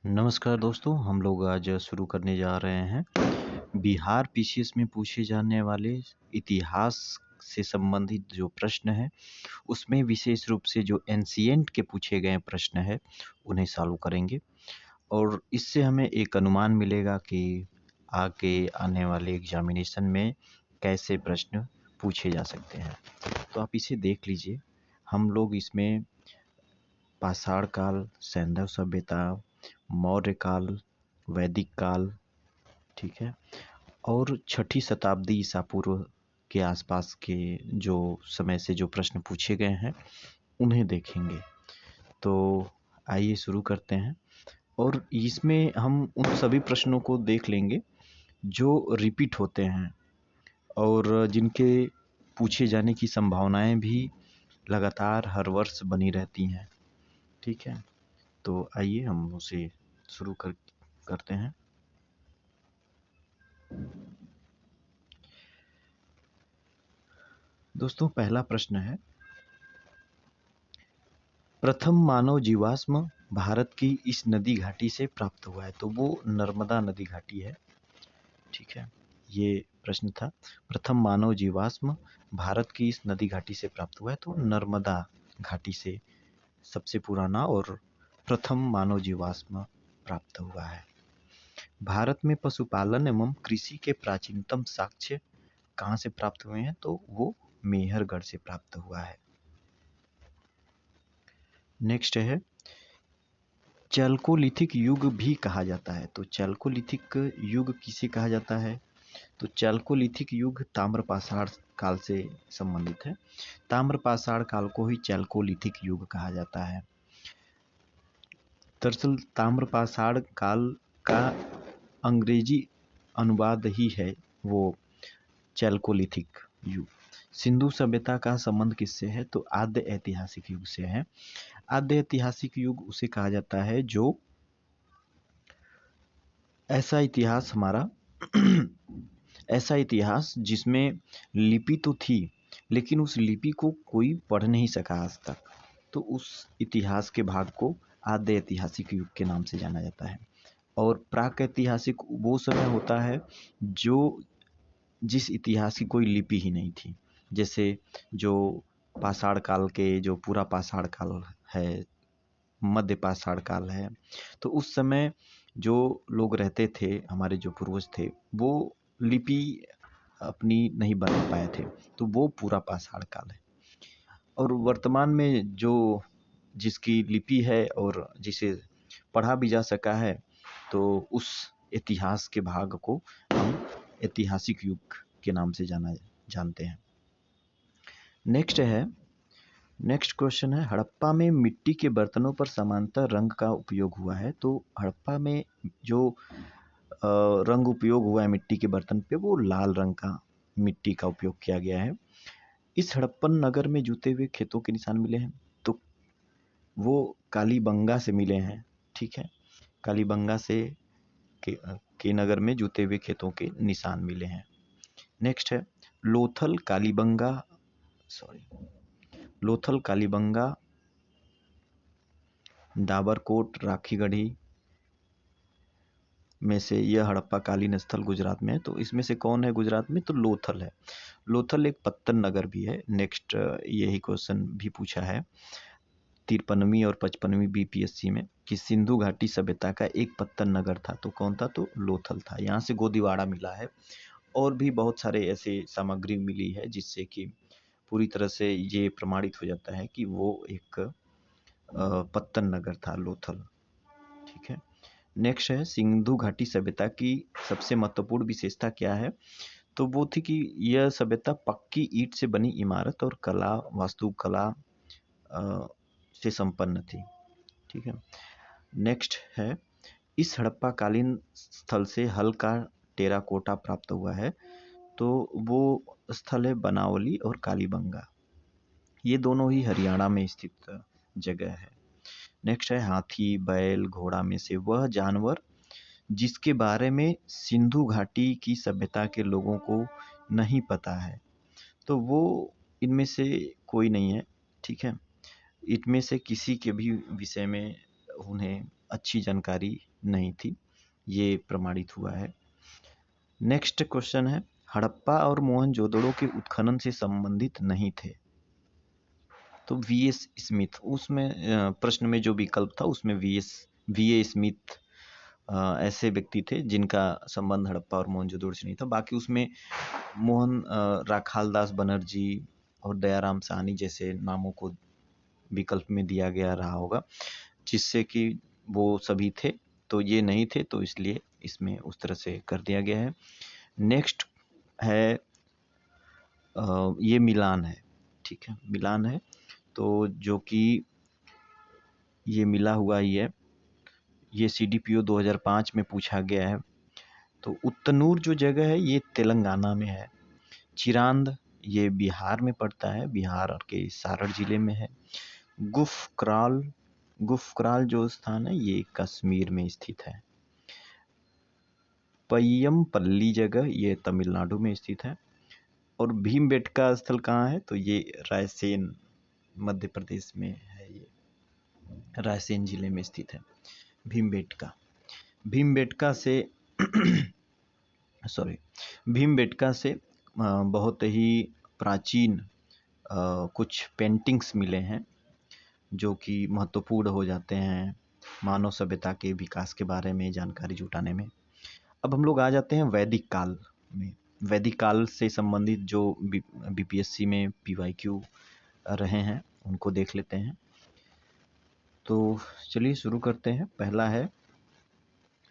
नमस्कार दोस्तों, हम लोग आज शुरू करने जा रहे हैं बिहार पीसीएस में पूछे जाने वाले इतिहास से संबंधित जो प्रश्न है, उसमें विशेष रूप से जो एंशिएंट के पूछे गए प्रश्न है, उन्हें सॉल्व करेंगे और इससे हमें एक अनुमान मिलेगा कि आगे आने वाले एग्जामिनेशन में कैसे प्रश्न पूछे जा सकते हैं। तो आप इसे देख लीजिए। हम लोग इसमें पाषाण काल, सैंधव सभ्यता, मौर्य काल, वैदिक काल, ठीक है, और छठी शताब्दी ईसा पूर्व के आसपास के जो समय से जो प्रश्न पूछे गए हैं, उन्हें देखेंगे। तो आइए शुरू करते हैं और इसमें हम उन सभी प्रश्नों को देख लेंगे जो रिपीट होते हैं और जिनके पूछे जाने की संभावनाएं भी लगातार हर वर्ष बनी रहती हैं। ठीक है, तो आइए हम उसे शुरू करते हैं। दोस्तों, पहला प्रश्न है, प्रथम मानव जीवाश्म भारत की इस नदी घाटी से प्राप्त हुआ है। तो वो नर्मदा नदी घाटी है। ठीक है, ये प्रश्न था। प्रथम मानव जीवाश्म भारत की इस नदी घाटी से प्राप्त हुआ है। तो नर्मदा घाटी से सबसे पुराना और प्रथम मानव जीवाश्म प्राप्त हुआ है। भारत में पशुपालन एवं कृषि के प्राचीनतम साक्ष्य कहाँ से प्राप्त हुए हैं? तो वो मेहरगढ़ से प्राप्त हुआ है। नेक्स्ट है, चैल्कोलिथिक युग भी कहा जाता है। तो चैल्कोलिथिक युग किसे कहा जाता है? तो चैल्कोलिथिक युग ताम्रपाषाण काल से संबंधित है। ताम्रपाषाण काल को ही चैल्कोलिथिक युग कहा जाता है। दरअसल ताम्रपाषाण काल का अंग्रेजी अनुवाद ही है वो चैल्कोलिथिक युग। सिंधु सभ्यता का संबंध किससे है? तो आद्य ऐतिहासिक युग से है। आद्य ऐतिहासिक युग उसे कहा जाता है जो ऐसा इतिहास हमारा ऐसा इतिहास जिसमें लिपि तो थी, लेकिन उस लिपि को कोई पढ़ नहीं सका आज तक। तो उस इतिहास के भाग को आद्य ऐतिहासिक युग के नाम से जाना जाता है। और प्राक ऐतिहासिक वो समय होता है जो जिस इतिहास की कोई लिपि ही नहीं थी। जैसे जो पाषाण काल के जो पूरा पाषाण काल है, मध्य पाषाण काल है, तो उस समय जो लोग रहते थे, हमारे जो पूर्वज थे, वो लिपि अपनी नहीं बना पाए थे। तो वो पूरा पाषाण काल है। और वर्तमान में जो जिसकी लिपि है और जिसे पढ़ा भी जा सका है, तो उस इतिहास के भाग को हम ऐतिहासिक युग के नाम से जानते हैं। नेक्स्ट क्वेश्चन है, हड़प्पा में मिट्टी के बर्तनों पर समांतर रंग का उपयोग हुआ है। तो हड़प्पा में जो रंग उपयोग हुआ है मिट्टी के बर्तन पे, वो लाल रंग का मिट्टी का उपयोग किया गया है। इस हड़प्पन नगर में जुते हुए खेतों के निशान मिले हैं। तो वो कालीबंगा से मिले हैं। ठीक है, कालीबंगा से के नगर में जुते हुए खेतों के निशान मिले हैं। नेक्स्ट है, लोथल कालीबंगा, डाबरकोट, राखीगढ़ी में से यह हड़प्पा-कालीन स्थल गुजरात में है। तो इसमें से कौन है गुजरात में? तो लोथल है। लोथल एक पत्तन नगर भी है। नेक्स्ट यही क्वेश्चन भी पूछा है 53वीं और 55वीं बीपीएससी में कि सिंधु घाटी सभ्यता का एक पत्तन नगर था। तो कौन था? तो लोथल था। यहाँ से गोदीवाड़ा मिला है और भी बहुत सारे ऐसे सामग्री मिली है जिससे कि पूरी तरह से ये प्रमाणित हो जाता है कि वो एक पत्तन नगर था लोथल। ठीक है, नेक्स्ट है, सिंधु घाटी सभ्यता की सबसे महत्वपूर्ण विशेषता क्या है? तो वो थी कि यह सभ्यता पक्की ईंट से बनी इमारत और वास्तुकला से संपन्न थी। ठीक है, नेक्स्ट है, इस हड़प्पा-कालीन स्थल से हल्का टेराकोटा प्राप्त हुआ है। तो वो स्थल है बनावली और कालीबंगा। ये दोनों ही हरियाणा में स्थित जगह है। नेक्स्ट है, हाथी, बैल, घोड़ा में से वह जानवर जिसके बारे में सिंधु घाटी की सभ्यता के लोगों को नहीं पता है। तो वो इनमें से कोई नहीं है। ठीक है, इनमें से किसी के भी विषय में उन्हें अच्छी जानकारी नहीं थी, ये प्रमाणित हुआ है। नेक्स्ट क्वेश्चन है, हड़प्पा और मोहनजोदड़ो के उत्खनन से संबंधित नहीं थे। तो वीएस स्मिथ, उसमें प्रश्न में जो विकल्प था उसमें वीए स्मिथ ऐसे व्यक्ति थे जिनका संबंध हड़प्पा और मोहनजोदड़ो से नहीं था। बाकी उसमें राखालदास बनर्जी और दयाराम साहनी जैसे नामों को विकल्प में दिया गया रहा होगा, जिससे कि वो सभी थे, तो ये नहीं थे, तो इसलिए इसमें उस तरह से कर दिया गया है। नेक्स्ट है ये मिलान है, ठीक है, मिलान है, तो जो कि ये मिला हुआ ही है, ये CDPO 2005 में पूछा गया है। तो उत्तनूर जो जगह है ये तेलंगाना में है। चिरांद ये बिहार में पड़ता है, बिहार के सारण जिले में है। गुफक्राल जो स्थान है ये कश्मीर में स्थित है। पय्यमपल्ली जगह ये तमिलनाडु में स्थित है। और भीमबेटका स्थल कहाँ है, तो ये रायसेन मध्य प्रदेश में है, ये रायसेन जिले में स्थित है भीमबेटका से भीमबेटका से बहुत ही प्राचीन कुछ पेंटिंग्स मिले हैं जो कि महत्वपूर्ण हो जाते हैं मानव सभ्यता के विकास के बारे में जानकारी जुटाने में। अब हम लोग आ जाते हैं वैदिक काल में। वैदिक काल से संबंधित जो BPSC में PYQ रहे हैं उनको देख लेते हैं। तो चलिए शुरू करते हैं। पहला है,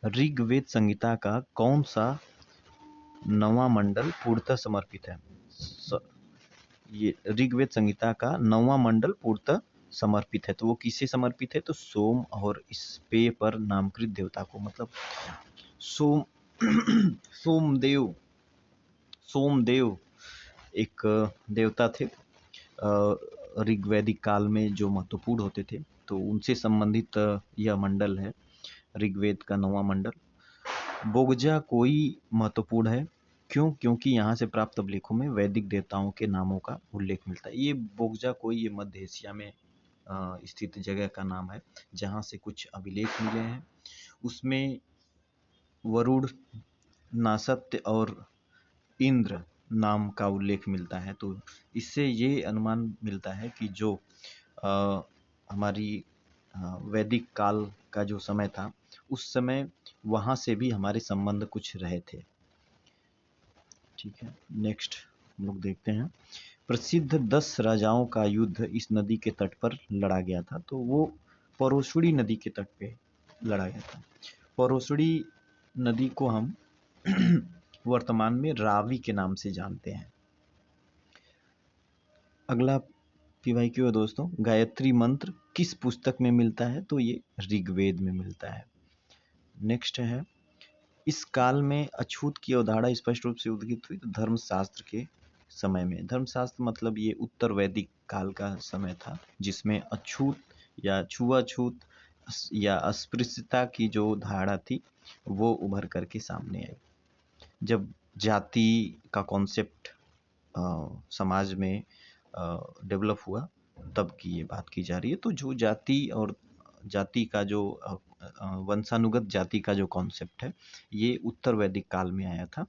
ऋग्वेद संहिता का कौन सा नवां मंडल पूर्णतः समर्पित है। ये ऋग्वेद संहिता का 9वां मंडल पूर्णतः समर्पित है, तो वो किसे समर्पित है, तो सोम और स्पे पर नामकृत देवता को, मतलब सोमदेव एक देवता थे ऋग्वैदिक काल में जो महत्वपूर्ण होते थे, तो उनसे संबंधित यह मंडल है, ऋग्वेद का 9वां मंडल। बोगजा कोई महत्वपूर्ण है, क्यों, क्योंकि यहाँ से प्राप्त अभिलेखों में वैदिक देवताओं के नामों का उल्लेख मिलता है। ये बोगजा कोई ये मध्य एशिया में स्थित जगह का नाम है जहाँ से कुछ अभिलेख मिले हैं। उसमें वरुण, नासत्य और इंद्र नाम का उल्लेख मिलता है, तो इससे ये अनुमान मिलता है कि जो हमारी वैदिक काल का जो समय था उस समय वहाँ से भी हमारे संबंध कुछ रहे थे। ठीक है, नेक्स्ट हम लोग देखते हैं, प्रसिद्ध 10 राजाओं का युद्ध इस नदी के तट पर लड़ा गया था, तो वो परोसड़ी नदी के तट पे लड़ा गया था। परोसड़ी नदी को हम वर्तमान में रावी के नाम से जानते हैं। अगला PYQ है दोस्तों, गायत्री मंत्र किस पुस्तक में मिलता है, तो ये ऋग्वेद में मिलता है। नेक्स्ट है, इस काल में अछूत की अवधारणा स्पष्ट रूप से उद्गीत हुई, तो धर्मशास्त्र के समय में। धर्मशास्त्र मतलब ये उत्तर वैदिक काल का समय था जिसमें अछूत या छुआछूत या अस्पृश्यता की जो धारणा थी वो उभर करके सामने आई। जब जाति का कॉन्सेप्ट समाज में डेवलप हुआ तब की ये बात की जा रही है। तो जो जाति और जाति का जो वंशानुगत जाति का जो कॉन्सेप्ट है ये उत्तर वैदिक काल में आया था।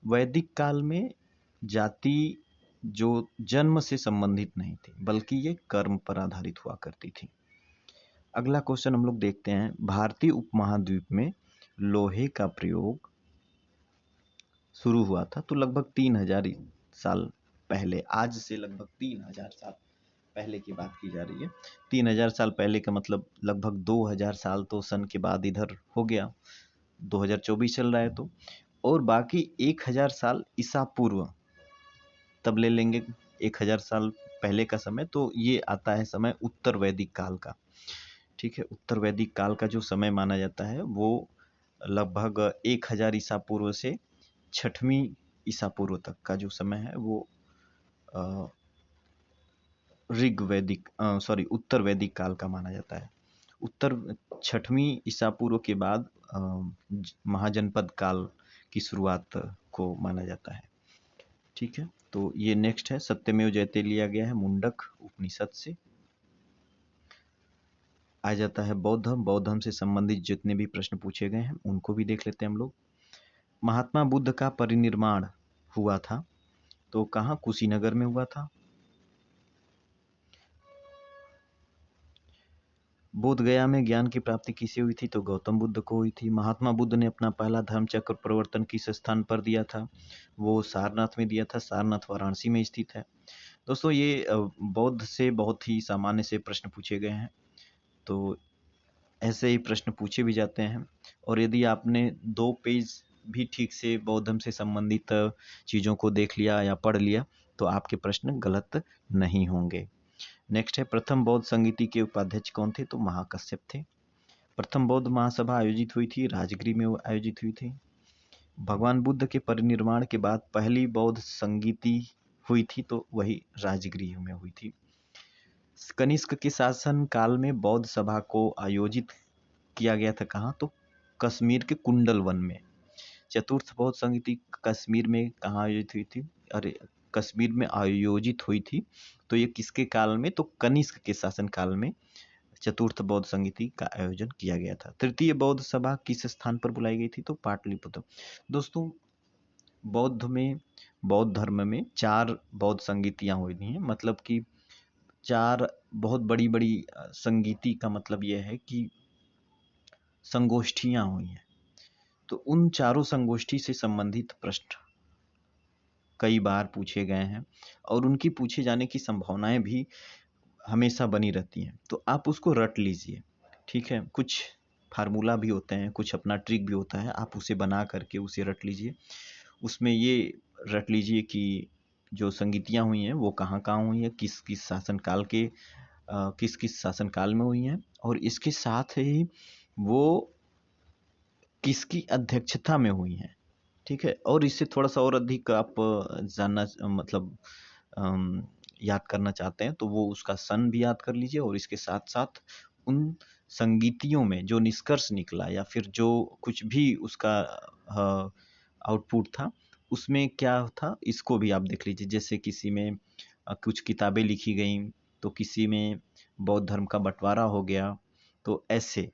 वैदिक काल में जाति जो जन्म से संबंधित नहीं थी बल्कि ये कर्म पर आधारित हुआ करती थी। अगला क्वेश्चन हम लोग देखते हैं, भारतीय उपमहाद्वीप में लोहे का प्रयोग शुरू हुआ था, तो लगभग 3000 साल पहले, आज से लगभग 3000 साल पहले की बात की जा रही है। 3000 साल पहले का मतलब लगभग 2000 साल तो सन के बाद इधर हो गया, 2024 चल रहा है तो, और बाकी 1000 साल ईसा पूर्व तब ले लेंगे, 1000 साल पहले का समय, तो ये आता है समय उत्तर वैदिक काल का। ठीक है, उत्तर वैदिक काल का जो समय माना जाता है वो लगभग 1000 ईसा पूर्व से 6वीं ईसा पूर्व तक का जो समय है वो उत्तर वैदिक काल का माना जाता है। 6वीं ईसा पूर्व के बाद महाजनपद काल की शुरुआत को माना जाता है। ठीक है, तो ये नेक्स्ट है, सत्यमेव जयते लिया गया है मुंडक उपनिषद से। आ जाता है बौद्ध धर्म। बौद्ध धर्म से संबंधित जितने भी प्रश्न पूछे गए हैं उनको भी देख लेते हैं हम लोग। महात्मा बुद्ध का परिनिर्वाण हुआ था तो कहाँ? कुशीनगर में हुआ था। बोध गया में ज्ञान की प्राप्ति किसे हुई थी? तो गौतम बुद्ध को हुई थी। महात्मा बुद्ध ने अपना पहला धर्म चक्र प्रवर्तन किस स्थान पर दिया था? वो सारनाथ में दिया था। सारनाथ वाराणसी में स्थित है। दोस्तों ये बौद्ध से बहुत ही सामान्य से प्रश्न पूछे गए हैं, तो ऐसे ही प्रश्न पूछे भी जाते हैं। और यदि आपने 2 पेज भी ठीक से बौद्ध धर्म से संबंधित चीज़ों को देख लिया या पढ़ लिया तो आपके प्रश्न गलत नहीं होंगे। नेक्स्ट है, प्रथम बौद्ध संगीति के उपाध्यक्ष कौन थे? तो महाकश्यप थे। प्रथम बौद्ध महासभा आयोजित हुई थी, राजगृह में आयोजित हुई थी। भगवान बुद्ध के परिनिर्वाण के बाद पहली बौद्ध संगीति हुई थी तो वही राजगृह में हुई थी। कनिष्क के शासन काल में बौद्ध सभा को आयोजित किया गया था कहाँ? तो कश्मीर के कुंडल वन में। चतुर्थ बौद्ध संगीति कश्मीर में कहाँ आयोजित हुई थी? अरे कश्मीर में आयोजित हुई थी। तो ये किसके काल में? तो कनिष्क के शासन काल में चतुर्थ बौद्ध संगीति का आयोजन किया गया था। तृतीय बौद्ध सभा किस स्थान पर बुलाई गई थी? तो पाटलिपुत्र। दोस्तों बौद्ध धर्म में 4 बौद्ध संगीतियां हुई हैं, मतलब कि 4 बहुत बड़ी बड़ी संगीति का मतलब यह है कि संगोष्ठियां हुई हैं। तो उन चारों संगोष्ठी से संबंधित प्रश्न कई बार पूछे गए हैं और उनकी पूछे जाने की संभावनाएं भी हमेशा बनी रहती हैं। तो आप उसको रट लीजिए, ठीक है। कुछ फार्मूला भी होते हैं, कुछ अपना ट्रिक भी होता है, आप उसे बना करके उसे रट लीजिए। उसमें ये रट लीजिए कि जो संगीतियाँ हुई हैं वो कहाँ कहाँ हुई हैं, किस किस शासनकाल के किस किस शासनकाल में हुई हैं, और इसके साथ ही वो किसकी अध्यक्षता में हुई हैं, ठीक है। और इससे थोड़ा सा और अधिक आप जानना मतलब याद करना चाहते हैं तो वो उसका सन भी याद कर लीजिए, और इसके साथ साथ उन संगीतियों में जो निष्कर्ष निकला या फिर जो कुछ भी उसका आउटपुट था उसमें क्या था इसको भी आप देख लीजिए। जैसे किसी में कुछ किताबें लिखी गई, तो किसी में बौद्ध धर्म का बंटवारा हो गया, तो ऐसे।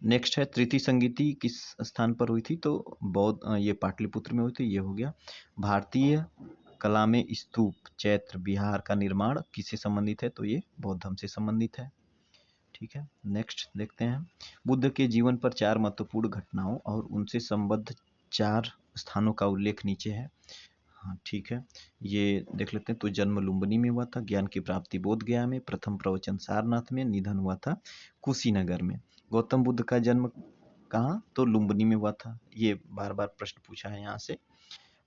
नेक्स्ट है, तृतीय संगीति किस स्थान पर हुई थी? तो बौद्ध ये पाटलिपुत्र में हुई थी, ये हो गया। भारतीय कला में स्तूप चैत्र बिहार का निर्माण किससे संबंधित है? तो ये बौद्ध धर्म से संबंधित है, ठीक है। नेक्स्ट देखते हैं, बुद्ध के जीवन पर 4 महत्वपूर्ण घटनाओं और उनसे संबद्ध 4 स्थानों का उल्लेख नीचे है। हाँ ठीक है, ये देख लेते हैं। तो जन्म लुम्बिनी में हुआ था, ज्ञान की प्राप्ति बोध गया में, प्रथम प्रवचन सारनाथ में, निधन हुआ था कुशीनगर में। गौतम बुद्ध का जन्म कहाँ? तो लुम्बिनी में हुआ था। ये बार बार प्रश्न पूछा है यहाँ से।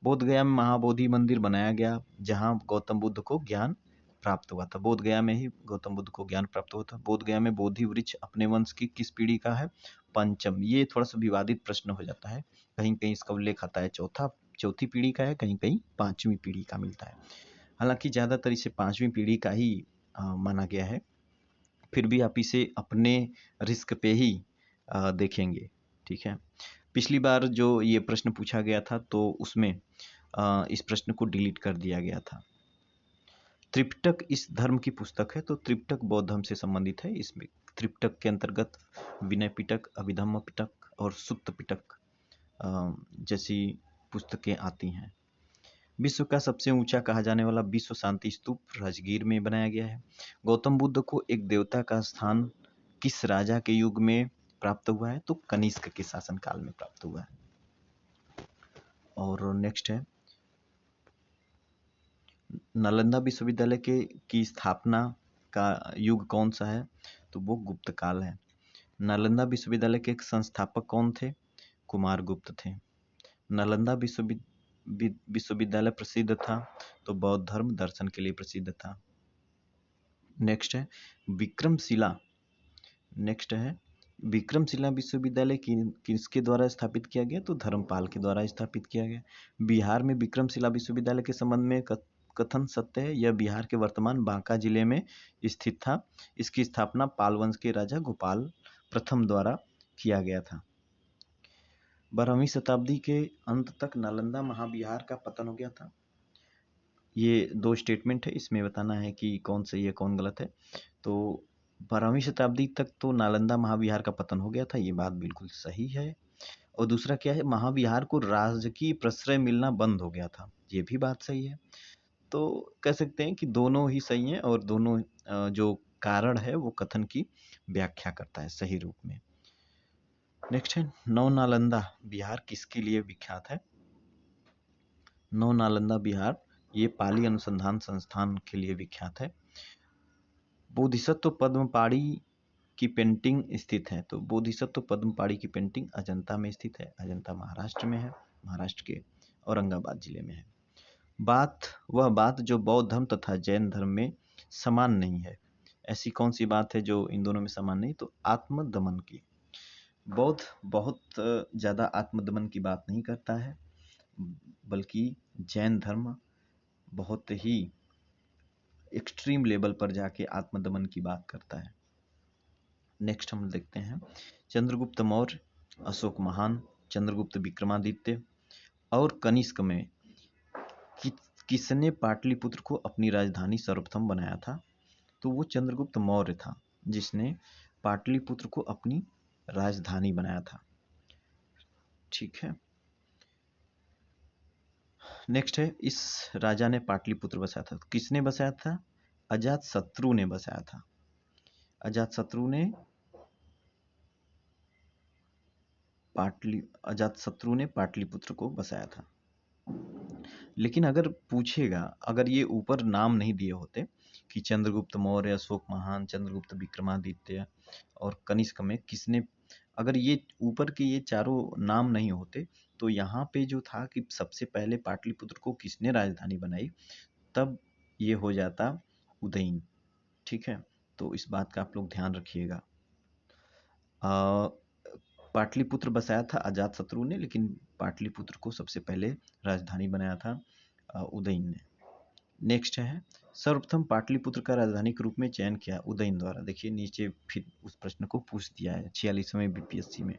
बोध गया में महाबोधि मंदिर बनाया गया जहाँ गौतम बुद्ध को ज्ञान प्राप्त हुआ था। बोध गया में ही गौतम बुद्ध को ज्ञान प्राप्त हुआ था। बोध गया में बोधि वृक्ष अपने वंश की किस पीढ़ी का है? पंचम। ये थोड़ा सा विवादित प्रश्न हो जाता है, कहीं कहीं इसका उल्लेख आता है चौथी पीढ़ी का है, कहीं कहीं 5वीं पीढ़ी का मिलता है। हालांकि ज्यादातर इसे 5वीं पीढ़ी का ही माना गया है, फिर भी आप इसे अपने रिस्क पे ही देखेंगे, ठीक है। पिछली बार जो ये प्रश्न पूछा गया था तो उसमें इस प्रश्न को डिलीट कर दिया गया था। त्रिपिटक इस धर्म की पुस्तक है, तो त्रिपिटक बौद्ध धर्म से संबंधित है। इसमें त्रिपिटक के अंतर्गत विनय पिटक, अभिधम्म पिटक और सुत्त पिटक जैसी पुस्तकें आती हैं। विश्व का सबसे ऊंचा कहा जाने वाला विश्व शांति स्तूप राजगीर में बनाया गया है। गौतम बुद्ध को एक देवता का स्थान किस राजा के युग में प्राप्त हुआ है? तो कनिष्क के शासनकाल में प्राप्त हुआ है। और नेक्स्ट है, नालंदा विश्वविद्यालय की स्थापना का युग कौन सा है? तो वो गुप्त काल है। नालंदा विश्वविद्यालय के संस्थापक कौन थे? कुमार गुप्त थे। नालंदा विश्वविद्यालय प्रसिद्ध था तो बौद्ध धर्म दर्शन के लिए प्रसिद्ध था। नेक्स्ट है, विक्रमशिला। नेक्स्ट है, विक्रमशिला विश्वविद्यालय किसके द्वारा स्थापित किया गया? तो धर्मपाल के द्वारा स्थापित किया गया। बिहार में विक्रमशिला विश्वविद्यालय के संबंध में कथन सत्य है। यह बिहार के वर्तमान बांका जिले में स्थित था। इसकी स्थापना पाल वंश के राजा गोपाल प्रथम द्वारा किया गया था। 12वीं शताब्दी के अंत तक नालंदा महाविहार का पतन हो गया था। ये 2 स्टेटमेंट है, इसमें बताना है कि कौन सही है कौन गलत है। तो 12वीं शताब्दी तक तो नालंदा महाविहार का पतन हो गया था, ये बात बिल्कुल सही है। और दूसरा क्या है, महाविहार को राजकीय प्रश्रय मिलना बंद हो गया था, ये भी बात सही है। तो कह सकते हैं कि दोनों ही सही हैं और दोनों जो कारण है वो कथन की व्याख्या करता है सही रूप में। नेक्स्ट है नव नालंदा बिहार किसके लिए विख्यात है? नव नालंदा बिहार ये पाली अनुसंधान संस्थान के लिए विख्यात है। बोधिसत्व पद्मपाड़ी की पेंटिंग स्थित है, तो बोधिसत्व पद्मपाड़ी की पेंटिंग अजंता में स्थित है। अजंता महाराष्ट्र में है, महाराष्ट्र के औरंगाबाद जिले में है। वह बात जो बौद्ध धर्म तथा जैन धर्म में समान नहीं है। ऐसी कौन सी बात है जो इन दोनों में समान नहीं? तो आत्मदमन की। बौद्ध बहुत ज़्यादा आत्मदमन की बात नहीं करता है, बल्कि जैन धर्म बहुत ही एक्सट्रीम लेवल पर जाके आत्मदमन की बात करता है। नेक्स्ट हम देखते हैं चंद्रगुप्त मौर्य, अशोक महान, चंद्रगुप्त विक्रमादित्य और कनिष्क में किसने पाटलिपुत्र को अपनी राजधानी सर्वप्रथम बनाया था? तो वो चंद्रगुप्त मौर्य था जिसने पाटलिपुत्र को अपनी राजधानी बनाया था। ठीक है। नेक्स्ट है इस राजा ने पाटलिपुत्र बसाया था, किसने बसाया था? अजातशत्रु ने बसाया था। अजातशत्रु ने पाटलिपुत्र को बसाया था। लेकिन अगर पूछेगा, अगर ये ऊपर नाम नहीं दिए होते कि चंद्रगुप्त मौर्य, अशोक महान, चंद्रगुप्त विक्रमादित्य और कनिष्क में किसने, अगर ये ऊपर के ये चारों नाम नहीं होते तो यहाँ पे जो था कि सबसे पहले पाटलिपुत्र को किसने राजधानी बनाई, तब ये हो जाता उदयन। ठीक है, तो इस बात का आप लोग ध्यान रखिएगा। पाटलिपुत्र बसाया था अजातशत्रु ने, लेकिन पाटलिपुत्र को सबसे पहले राजधानी बनाया था उदयन ने। नेक्स्ट है सर्वप्रथम पाटलिपुत्र का राजधानी के रूप में चयन किया उदयन द्वारा। देखिए नीचे फिर उस प्रश्न को पूछ दिया है 46वें बीपीएससी में।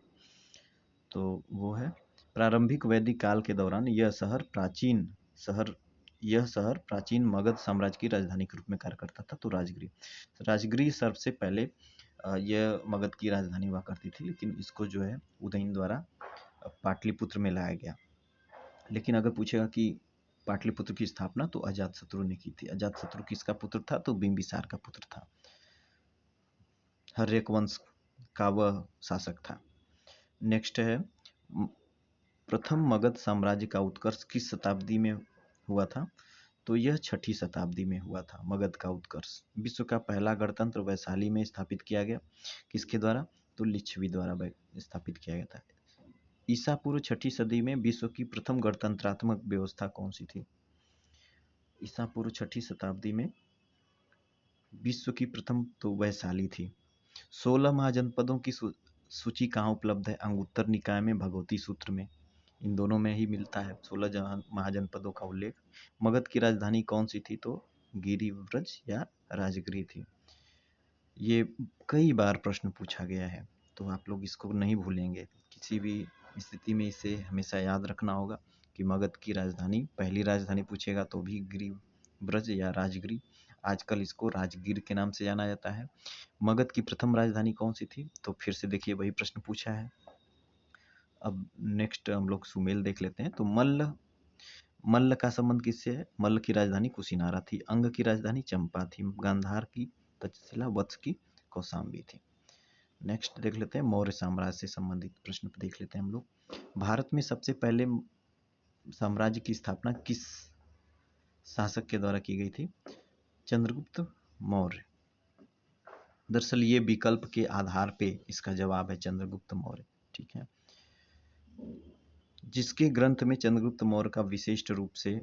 तो वो है प्रारंभिक वैदिक काल के दौरान यह शहर प्राचीन मगध साम्राज्य की राजधानी के रूप में कार्य करता था। तो राजगिरी सबसे पहले यह मगध की राजधानी हुआ करती थी, लेकिन इसको जो है उदयन द्वारा पाटलिपुत्र में लाया गया। लेकिन अगर पूछेगा कि पाटलिपुत्र की स्थापना तो अजातशत्रु ने की थी। अजातशत्रु किसका पुत्र था? तो बिंबिसार का पुत्र था। हर्यक वंश का वह शासक था। नेक्स्ट है प्रथम मगध साम्राज्य का उत्कर्ष किस शताब्दी में हुआ था? तो यह 6ठी शताब्दी में हुआ था मगध का उत्कर्ष। विश्व का पहला गणतंत्र वैशाली में स्थापित किया गया, किसके द्वारा? तो लिच्छवी द्वारा स्थापित किया गया था। ईसा पूर्व 6ठी सदी में विश्व की प्रथम गणतंत्रात्मक व्यवस्था कौन सी थी? ईसा पूर्व 6ठी शताब्दी में विश्व की प्रथम तो वैशाली थी। 16 महाजनपदों की सूची कहाँ उपलब्ध है? अंगुत्तर निकाय में, भगवती सूत्र में, इन दोनों में ही मिलता है 16 महाजनपदों का उल्लेख। मगध की राजधानी कौन सी थी? तो गिरिव्रज या राजगिरी थी। ये कई बार प्रश्न पूछा गया है, तो आप लोग इसको नहीं भूलेंगे। किसी भी स्थिति में इसे हमेशा याद रखना होगा कि मगध की राजधानी, पहली राजधानी पूछेगा तो भी गिरिव्रज या राजगिरी, आजकल इसको राजगीर के नाम से जाना जाता है। मगध की प्रथम राजधानी कौन सी थी? तो फिर से देखिए वही प्रश्न पूछा है। अब नेक्स्ट हम लोग सुमेल देख लेते हैं। तो मल्ल का संबंध किससे है? मल्ल की राजधानी कुशीनारा थी। अंग की राजधानी चंपा थी। गांधार की तक्षशिला, वत्स की कौशाम्बी थी। नेक्स्ट देख लेते हैं मौर्य साम्राज्य से संबंधित प्रश्न देख लेते हैं हम लोग। भारत में सबसे पहले साम्राज्य की स्थापना किस शासक के द्वारा की गई थी? चंद्रगुप्त मौर्य। दरअसल ये विकल्प के आधार पे इसका जवाब है चंद्रगुप्त मौर्य। ठीक है, जिसके ग्रंथ में चंद्रगुप्त मौर्य का विशिष्ट रूप से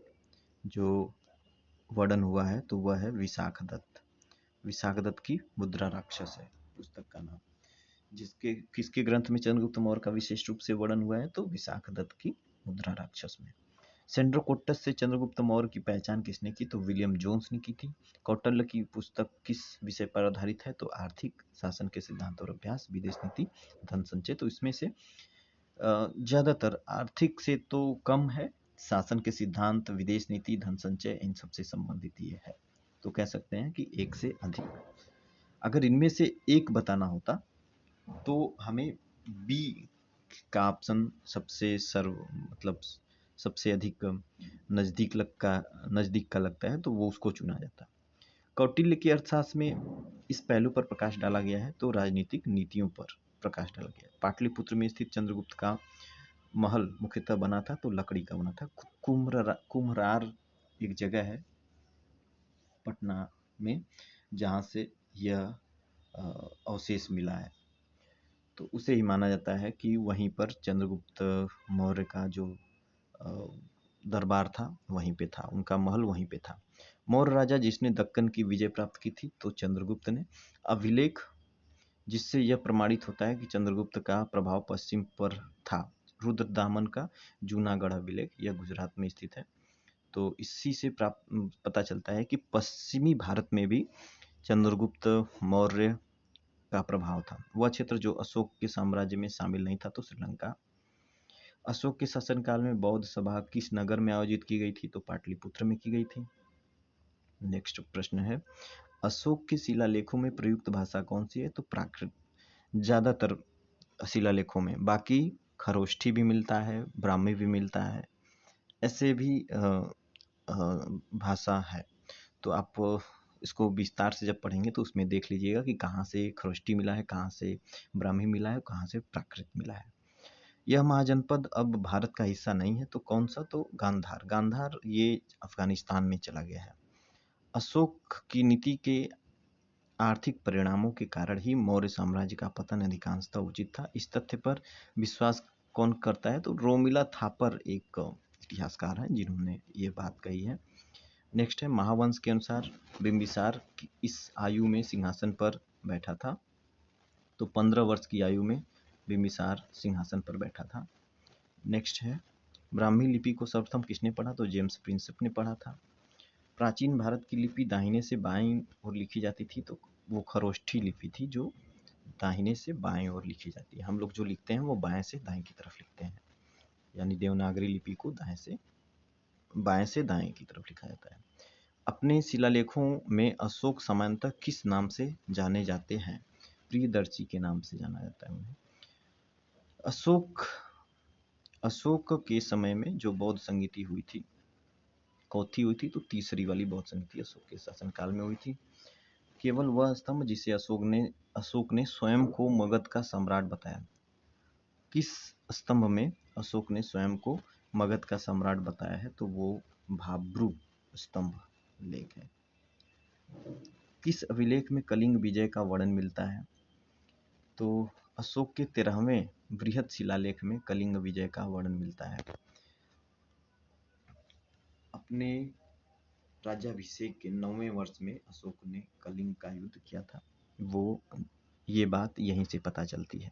जो वर्णन हुआ है तो वह है विशाखदत्त। विशाखदत्त की मुद्रा राक्षस है पुस्तक का नाम। किसके ग्रंथ में चंद्रगुप्त मौर्य का विशेष रूप से वर्णन हुआ है? तो विशाखदत्त की मुद्रा राक्षस में। सेंड्रोकोट्टस से चंद्रगुप्त मौर्य की पहचान किसने की? तो विलियम जोन्स ने की थी। कौटिल्य की पुस्तक किस विषय पर आधारित है? तो आर्थिक शासन के सिद्धांत और अभ्यास, विदेश नीति, धन संचय। तो इसमें से ज़्यादातर आर्थिक से तो कम है, शासन के सिद्धांत, विदेश नीति, धन संचय, इन सबसे संबंधित ये है। तो कह सकते हैं कि एक से अधिक। अगर इनमें से एक बताना होता तो हमें बी का ऑप्शन सबसे मतलब सबसे अधिक नज़दीक का लगता है, तो वो उसको चुना जाता। कौटिल्य के अर्थशास्त्र में इस पहलू पर प्रकाश डाला गया है, तो राजनीतिक नीतियों पर प्रकाश डाला गया है। पाटलिपुत्र में स्थित चंद्रगुप्त का महल मुख्यतः बना था तो लकड़ी का बना था। कुम्हरार एक जगह है पटना में जहाँ से यह अवशेष मिला है, तो उसे ही माना जाता है कि वहीं पर चंद्रगुप्त मौर्य का जो दरबार था वहीं पे था, उनका महल वहीं पे था। मौर्य राजा जिसने दक्कन की विजय प्राप्त की थी तो चंद्रगुप्त ने। अभिलेख जिससे यह प्रमाणित होता है कि चंद्रगुप्त का प्रभाव पश्चिम पर था, रुद्रदामन का जूनागढ़ अभिलेख, यह गुजरात में स्थित है। तो इसी से प्राप्त पता चलता है कि पश्चिमी भारत में भी चंद्रगुप्त मौर्य का प्रभाव था। वह क्षेत्र जो अशोक के साम्राज्य में शामिल नहीं था, तो श्रीलंका। अशोक के शासनकाल में बौद्ध सभा किस नगर में आयोजित की गई थी, तो पाटलिपुत्र में की गई थी। नेक्स्ट प्रश्न है, अशोक के शिलालेखों में प्रयुक्त भाषा कौन सी है, तो प्राकृत। ज़्यादातर शिलालेखों में, बाकी खरोष्ठी भी मिलता है, ब्राह्मी भी मिलता है, ऐसे भी भाषा है। तो आप इसको विस्तार से जब पढ़ेंगे तो उसमें देख लीजिएगा कि कहाँ से खरोष्ठी मिला है, कहाँ से ब्राह्मी मिला है, कहाँ से प्राकृत मिला है। यह महाजनपद अब भारत का हिस्सा नहीं है, तो कौन सा, तो गांधार। गांधार ये अफगानिस्तान में चला गया है। अशोक की नीति के आर्थिक परिणामों के कारण ही मौर्य साम्राज्य का पतन अधिकांशतः उचित था। इस तथ्य पर विश्वास कौन करता है, तो रोमिला थापर एक इतिहासकार हैं जिन्होंने ये बात कही है। नेक्स्ट है, महावंश के अनुसार बिंबिसार इस आयु में सिंहासन पर बैठा था, तो 15 वर्ष की आयु में बिंबिसार सिंहासन पर बैठा था। नेक्स्ट है, ब्राह्मी लिपि को सर्वप्रथम किसने पढ़ा, तो जेम्स प्रिंसेप ने पढ़ा था। प्राचीन भारत की लिपि दाहिने से बाईं ओर लिखी जाती थी, तो वो खरोष्ठी लिपि थी जो दाहिने से बाएं ओर लिखी जाती है। हम लोग जो लिखते हैं वो बाएं से दाएं की तरफ लिखते हैं, यानी देवनागरी लिपि को बाएं से दाएं की तरफ लिखा जाता है। अपने शिलालेखों में अशोक सामान्यतः किस नाम से जाने जाते हैं, प्रियदर्शी के नाम से जाना जाता है उन्हें। अशोक के समय में जो बौद्ध संगीति हुई थी, चौथी हुई थी, तो तीसरी वाली बौद्ध संगीति अशोक के शासनकाल में हुई थी। केवल वह स्तंभ जिसे अशोक ने स्वयं को मगध का सम्राट बताया, किस स्तंभ में अशोक ने स्वयं को मगध का सम्राट बताया है, तो वो भाब्रू स्तंभ लेख है। किस अभिलेख में कलिंग विजय का वर्णन मिलता है, तो अशोक के 13वें बृहद शिलालेख में कलिंग विजय का वर्णन मिलता है। अपने राज्याभिषेक के 9वें वर्ष में अशोक ने कलिंग का युद्ध किया था, वो ये बात यहीं से पता चलती है।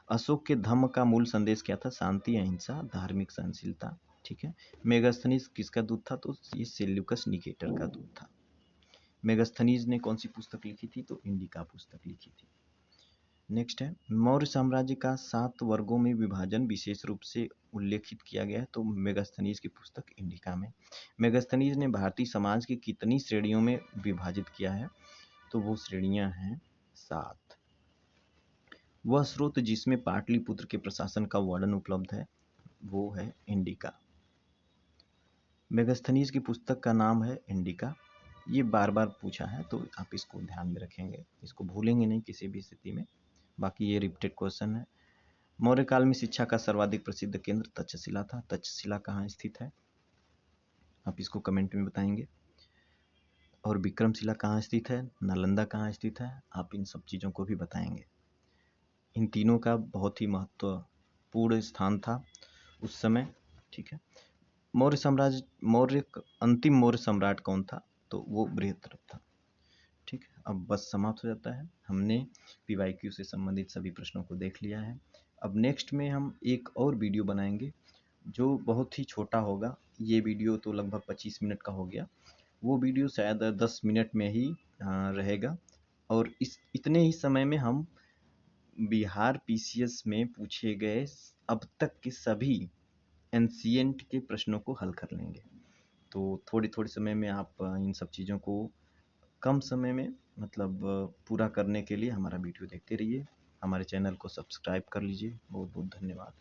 अशोक के धम्म का मूल संदेश क्या था, शांति, अहिंसा, धार्मिक सहनशीलता। ठीक है। मेगास्थनीज किसका दूत था, तो ये सेल्यूकस निकेटर का दूत था। मेगास्थनीज ने कौन सी पुस्तक लिखी थी, तो इंडिका पुस्तक लिखी थी। नेक्स्ट है, मौर्य साम्राज्य का 7 वर्गों में विभाजन विशेष रूप से उल्लेखित किया गया है, तो मेगास्थनीज की पुस्तक इंडिका में। मेगास्थनीज ने भारतीय समाज की कितनी श्रेणियों में विभाजित किया है, तो वो श्रेणियां हैं 7। वह स्रोत जिसमें पाटलिपुत्र के प्रशासन का वर्णन उपलब्ध है वो है इंडिका। मेगास्थनीज की पुस्तक का नाम है इंडिका। ये बार बार पूछा है तो आप इसको ध्यान में रखेंगे, इसको भूलेंगे नहीं किसी भी स्थिति में। बाकी ये रिपीटेड क्वेश्चन है। मौर्य काल में शिक्षा का सर्वाधिक प्रसिद्ध केंद्र तक्षशिला था। तक्षशिला कहाँ स्थित है, आप इसको कमेंट में बताएंगे। और विक्रमशिला कहाँ स्थित है, नालंदा कहाँ स्थित है, आप इन सब चीज़ों को भी बताएंगे। इन तीनों का बहुत ही महत्वपूर्ण स्थान था उस समय। ठीक है। अंतिम मौर्य सम्राट कौन था, तो वो बृहद्रथ था। ठीक है। अब बस समाप्त हो जाता है, हमने PYQ से संबंधित सभी प्रश्नों को देख लिया है। अब नेक्स्ट में हम एक और वीडियो बनाएंगे जो बहुत ही छोटा होगा। ये वीडियो तो लगभग 25 मिनट का हो गया, वो वीडियो शायद 10 मिनट में ही रहेगा। और इतने ही समय में हम बिहार PCS में पूछे गए अब तक के सभी एंशिएंट के प्रश्नों को हल कर लेंगे। तो थोड़ी थोड़ी समय में आप इन सब चीज़ों को कम समय में मतलब पूरा करने के लिए हमारा वीडियो देखते रहिए, हमारे चैनल को सब्सक्राइब कर लीजिए। बहुत बहुत धन्यवाद।